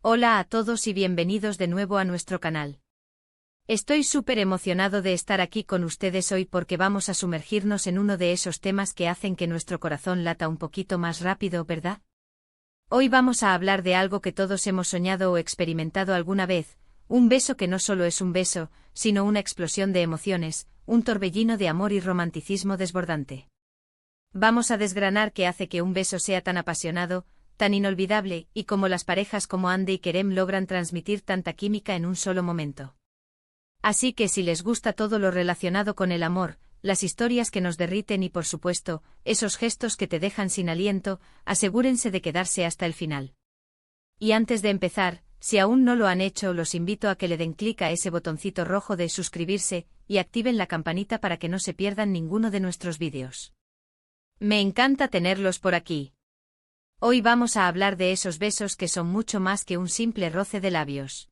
Hola a todos y bienvenidos de nuevo a nuestro canal. Estoy súper emocionado de estar aquí con ustedes hoy porque vamos a sumergirnos en uno de esos temas que hacen que nuestro corazón lata un poquito más rápido, ¿verdad? Hoy vamos a hablar de algo que todos hemos soñado o experimentado alguna vez, un beso que no solo es un beso, sino una explosión de emociones, un torbellino de amor y romanticismo desbordante. Vamos a desgranar qué hace que un beso sea tan apasionado, tan inolvidable, y cómo las parejas como Ande y Kerem logran transmitir tanta química en un solo momento. Así que si les gusta todo lo relacionado con el amor, las historias que nos derriten y por supuesto, esos gestos que te dejan sin aliento, asegúrense de quedarse hasta el final. Y antes de empezar, si aún no lo han hecho, los invito a que le den clic a ese botoncito rojo de suscribirse, y activen la campanita para que no se pierdan ninguno de nuestros vídeos. Me encanta tenerlos por aquí. Hoy vamos a hablar de esos besos que son mucho más que un simple roce de labios.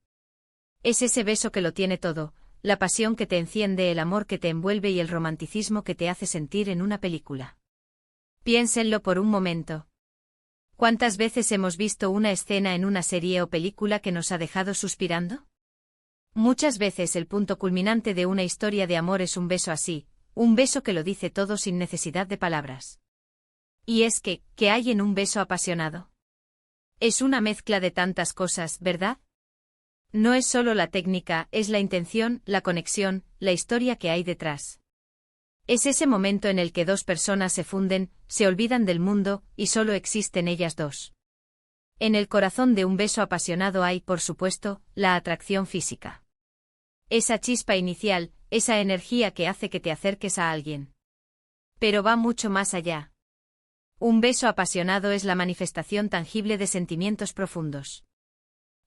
Es ese beso que lo tiene todo, la pasión que te enciende, el amor que te envuelve y el romanticismo que te hace sentir en una película. Piénsenlo por un momento. ¿Cuántas veces hemos visto una escena en una serie o película que nos ha dejado suspirando? Muchas veces el punto culminante de una historia de amor es un beso así, un beso que lo dice todo sin necesidad de palabras. Y es que, ¿qué hay en un beso apasionado? Es una mezcla de tantas cosas, ¿verdad? No es solo la técnica, es la intención, la conexión, la historia que hay detrás. Es ese momento en el que dos personas se funden, se olvidan del mundo, y solo existen ellas dos. En el corazón de un beso apasionado hay, por supuesto, la atracción física. Esa chispa inicial, esa energía que hace que te acerques a alguien. Pero va mucho más allá. Un beso apasionado es la manifestación tangible de sentimientos profundos.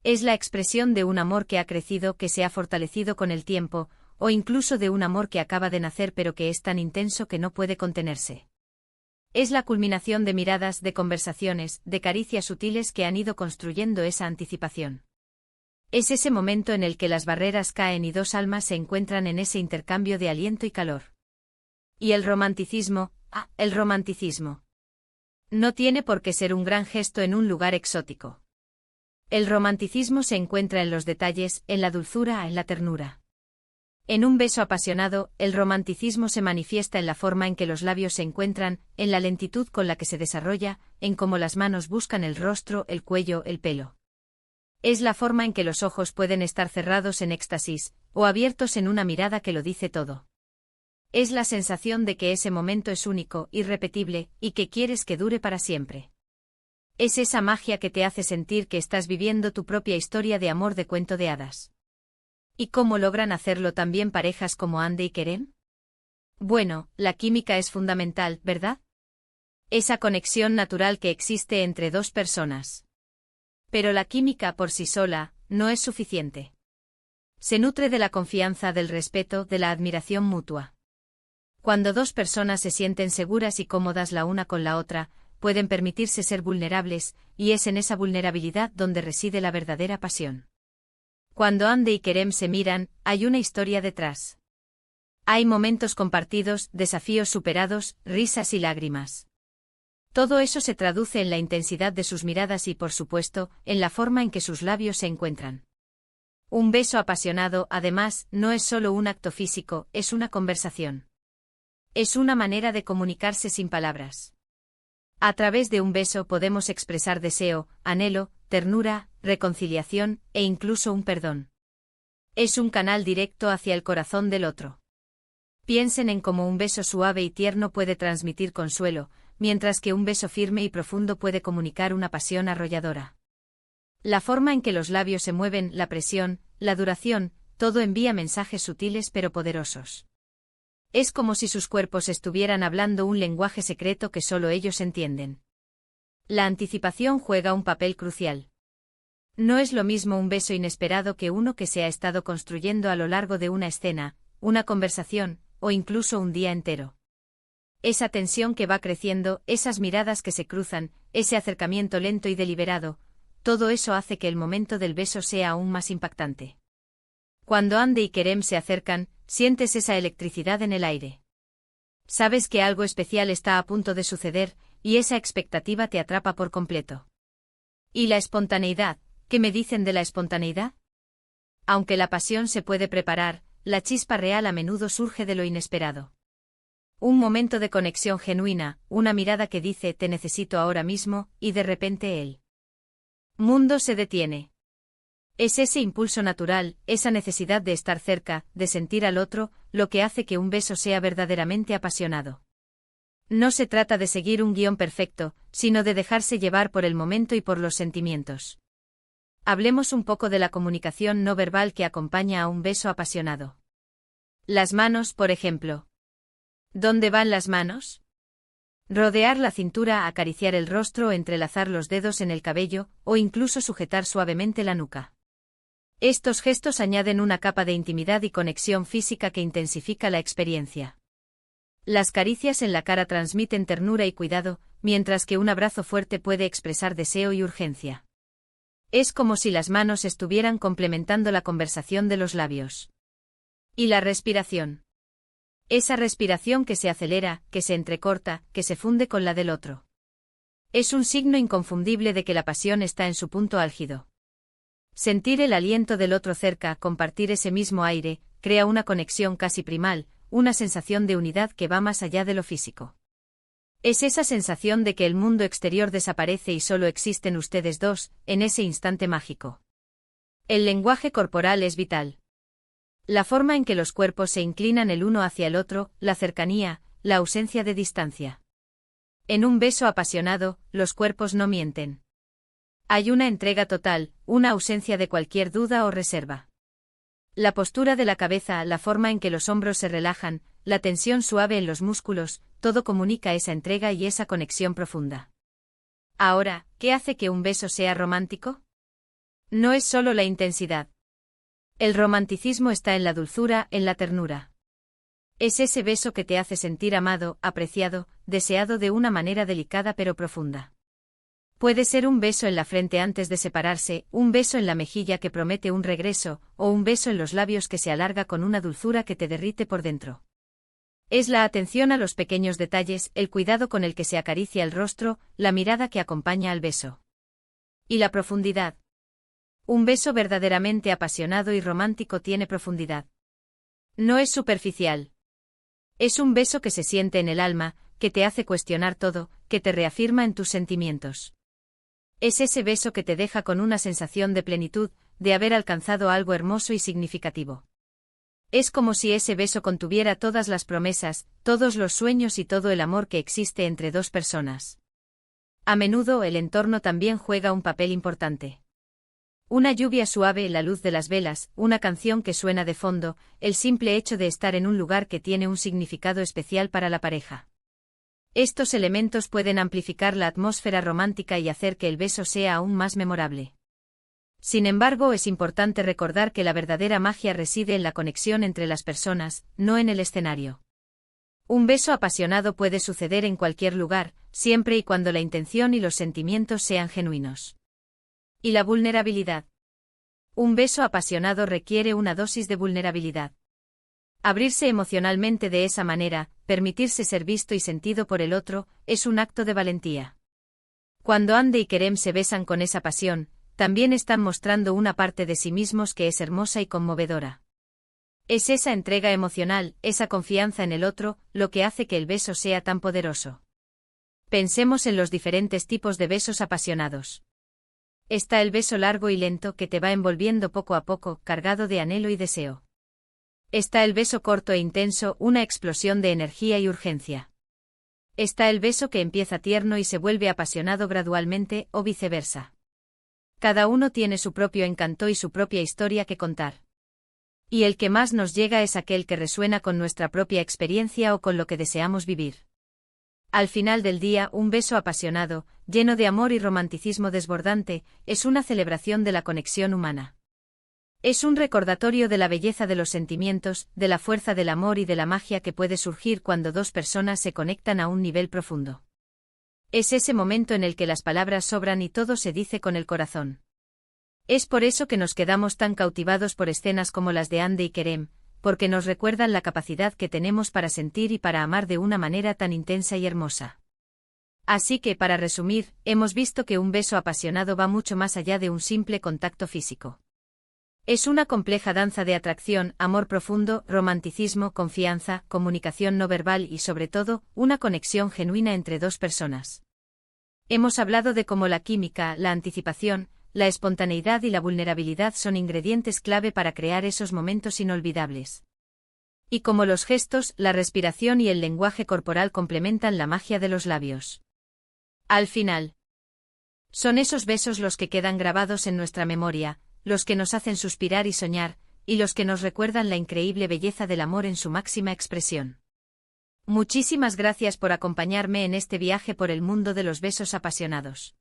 Es la expresión de un amor que ha crecido, que se ha fortalecido con el tiempo, o incluso de un amor que acaba de nacer pero que es tan intenso que no puede contenerse. Es la culminación de miradas, de conversaciones, de caricias sutiles que han ido construyendo esa anticipación. Es ese momento en el que las barreras caen y dos almas se encuentran en ese intercambio de aliento y calor. Y el romanticismo, el romanticismo. No tiene por qué ser un gran gesto en un lugar exótico. El romanticismo se encuentra en los detalles, en la dulzura, en la ternura. En un beso apasionado, el romanticismo se manifiesta en la forma en que los labios se encuentran, en la lentitud con la que se desarrolla, en cómo las manos buscan el rostro, el cuello, el pelo. Es la forma en que los ojos pueden estar cerrados en éxtasis, o abiertos en una mirada que lo dice todo. Es la sensación de que ese momento es único, irrepetible, y que quieres que dure para siempre. Es esa magia que te hace sentir que estás viviendo tu propia historia de amor de cuento de hadas. ¿Y cómo logran hacerlo también parejas como Ande y Kerem? Bueno, la química es fundamental, ¿verdad? Esa conexión natural que existe entre dos personas. Pero la química por sí sola no es suficiente. Se nutre de la confianza, del respeto, de la admiración mutua. Cuando dos personas se sienten seguras y cómodas la una con la otra, pueden permitirse ser vulnerables, y es en esa vulnerabilidad donde reside la verdadera pasión. Cuando Ande y Kerem se miran, hay una historia detrás. Hay momentos compartidos, desafíos superados, risas y lágrimas. Todo eso se traduce en la intensidad de sus miradas y, por supuesto, en la forma en que sus labios se encuentran. Un beso apasionado, además, no es solo un acto físico, es una conversación. Es una manera de comunicarse sin palabras. A través de un beso podemos expresar deseo, anhelo, ternura, reconciliación, e incluso un perdón. Es un canal directo hacia el corazón del otro. Piensen en cómo un beso suave y tierno puede transmitir consuelo, mientras que un beso firme y profundo puede comunicar una pasión arrolladora. La forma en que los labios se mueven, la presión, la duración, todo envía mensajes sutiles pero poderosos. Es como si sus cuerpos estuvieran hablando un lenguaje secreto que solo ellos entienden. La anticipación juega un papel crucial. No es lo mismo un beso inesperado que uno que se ha estado construyendo a lo largo de una escena, una conversación, o incluso un día entero. Esa tensión que va creciendo, esas miradas que se cruzan, ese acercamiento lento y deliberado, todo eso hace que el momento del beso sea aún más impactante. Cuando Ande y Kerem se acercan, sientes esa electricidad en el aire. Sabes que algo especial está a punto de suceder, y esa expectativa te atrapa por completo. Y la espontaneidad, ¿Qué me dicen de la espontaneidad? Aunque la pasión se puede preparar, la chispa real a menudo surge de lo inesperado. Un momento de conexión genuina, una mirada que dice te necesito ahora mismo, y de repente el mundo se detiene. Es ese impulso natural, esa necesidad de estar cerca, de sentir al otro, lo que hace que un beso sea verdaderamente apasionado. No se trata de seguir un guión perfecto, sino de dejarse llevar por el momento y por los sentimientos. Hablemos un poco de la comunicación no verbal que acompaña a un beso apasionado. Las manos, por ejemplo. ¿Dónde van las manos? Rodear la cintura, acariciar el rostro, entrelazar los dedos en el cabello, o incluso sujetar suavemente la nuca. Estos gestos añaden una capa de intimidad y conexión física que intensifica la experiencia. Las caricias en la cara transmiten ternura y cuidado, mientras que un abrazo fuerte puede expresar deseo y urgencia. Es como si las manos estuvieran complementando la conversación de los labios. ¿Y la respiración? Esa respiración que se acelera, que se entrecorta, que se funde con la del otro. Es un signo inconfundible de que la pasión está en su punto álgido. Sentir el aliento del otro cerca, compartir ese mismo aire, crea una conexión casi primal, una sensación de unidad que va más allá de lo físico. Es esa sensación de que el mundo exterior desaparece y solo existen ustedes dos, en ese instante mágico. El lenguaje corporal es vital. La forma en que los cuerpos se inclinan el uno hacia el otro, la cercanía, la ausencia de distancia. En un beso apasionado, los cuerpos no mienten. Hay una entrega total, una ausencia de cualquier duda o reserva. La postura de la cabeza, la forma en que los hombros se relajan, la tensión suave en los músculos, todo comunica esa entrega y esa conexión profunda. Ahora, ¿qué hace que un beso sea romántico? No es solo la intensidad. El romanticismo está en la dulzura, en la ternura. Es ese beso que te hace sentir amado, apreciado, deseado de una manera delicada pero profunda. Puede ser un beso en la frente antes de separarse, un beso en la mejilla que promete un regreso, o un beso en los labios que se alarga con una dulzura que te derrite por dentro. Es la atención a los pequeños detalles, el cuidado con el que se acaricia el rostro, la mirada que acompaña al beso. Y la profundidad. Un beso verdaderamente apasionado y romántico tiene profundidad. No es superficial. Es un beso que se siente en el alma, que te hace cuestionar todo, que te reafirma en tus sentimientos. Es ese beso que te deja con una sensación de plenitud, de haber alcanzado algo hermoso y significativo. Es como si ese beso contuviera todas las promesas, todos los sueños y todo el amor que existe entre dos personas. A menudo el entorno también juega un papel importante. Una lluvia suave, la luz de las velas, una canción que suena de fondo, el simple hecho de estar en un lugar que tiene un significado especial para la pareja. Estos elementos pueden amplificar la atmósfera romántica y hacer que el beso sea aún más memorable. Sin embargo, es importante recordar que la verdadera magia reside en la conexión entre las personas, no en el escenario. Un beso apasionado puede suceder en cualquier lugar, siempre y cuando la intención y los sentimientos sean genuinos. ¿Y la vulnerabilidad? Un beso apasionado requiere una dosis de vulnerabilidad. Abrirse emocionalmente de esa manera, permitirse ser visto y sentido por el otro, es un acto de valentía. Cuando Hande y Kerem se besan con esa pasión, también están mostrando una parte de sí mismos que es hermosa y conmovedora. Es esa entrega emocional, esa confianza en el otro, lo que hace que el beso sea tan poderoso. Pensemos en los diferentes tipos de besos apasionados. Está el beso largo y lento que te va envolviendo poco a poco, cargado de anhelo y deseo. Está el beso corto e intenso, una explosión de energía y urgencia. Está el beso que empieza tierno y se vuelve apasionado gradualmente, o viceversa. Cada uno tiene su propio encanto y su propia historia que contar. Y el que más nos llega es aquel que resuena con nuestra propia experiencia o con lo que deseamos vivir. Al final del día, un beso apasionado, lleno de amor y romanticismo desbordante, es una celebración de la conexión humana. Es un recordatorio de la belleza de los sentimientos, de la fuerza del amor y de la magia que puede surgir cuando dos personas se conectan a un nivel profundo. Es ese momento en el que las palabras sobran y todo se dice con el corazón. Es por eso que nos quedamos tan cautivados por escenas como las de Hande y Kerem, porque nos recuerdan la capacidad que tenemos para sentir y para amar de una manera tan intensa y hermosa. Así que, para resumir, hemos visto que un beso apasionado va mucho más allá de un simple contacto físico. Es una compleja danza de atracción, amor profundo, romanticismo, confianza, comunicación no verbal y, sobre todo, una conexión genuina entre dos personas. Hemos hablado de cómo la química, la anticipación, la espontaneidad y la vulnerabilidad son ingredientes clave para crear esos momentos inolvidables. Y cómo los gestos, la respiración y el lenguaje corporal complementan la magia de los labios. Al final, son esos besos los que quedan grabados en nuestra memoria, los que nos hacen suspirar y soñar, y los que nos recuerdan la increíble belleza del amor en su máxima expresión. Muchísimas gracias por acompañarme en este viaje por el mundo de los besos apasionados.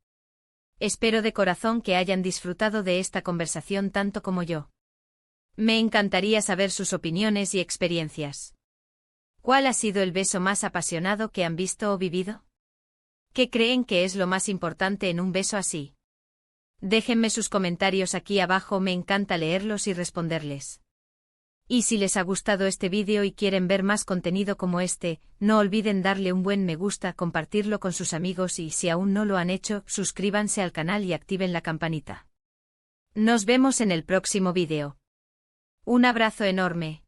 Espero de corazón que hayan disfrutado de esta conversación tanto como yo. Me encantaría saber sus opiniones y experiencias. ¿Cuál ha sido el beso más apasionado que han visto o vivido? ¿Qué creen que es lo más importante en un beso así? Déjenme sus comentarios aquí abajo, me encanta leerlos y responderles. Y si les ha gustado este vídeo y quieren ver más contenido como este, no olviden darle un buen me gusta, compartirlo con sus amigos y si aún no lo han hecho, suscríbanse al canal y activen la campanita. Nos vemos en el próximo vídeo. Un abrazo enorme.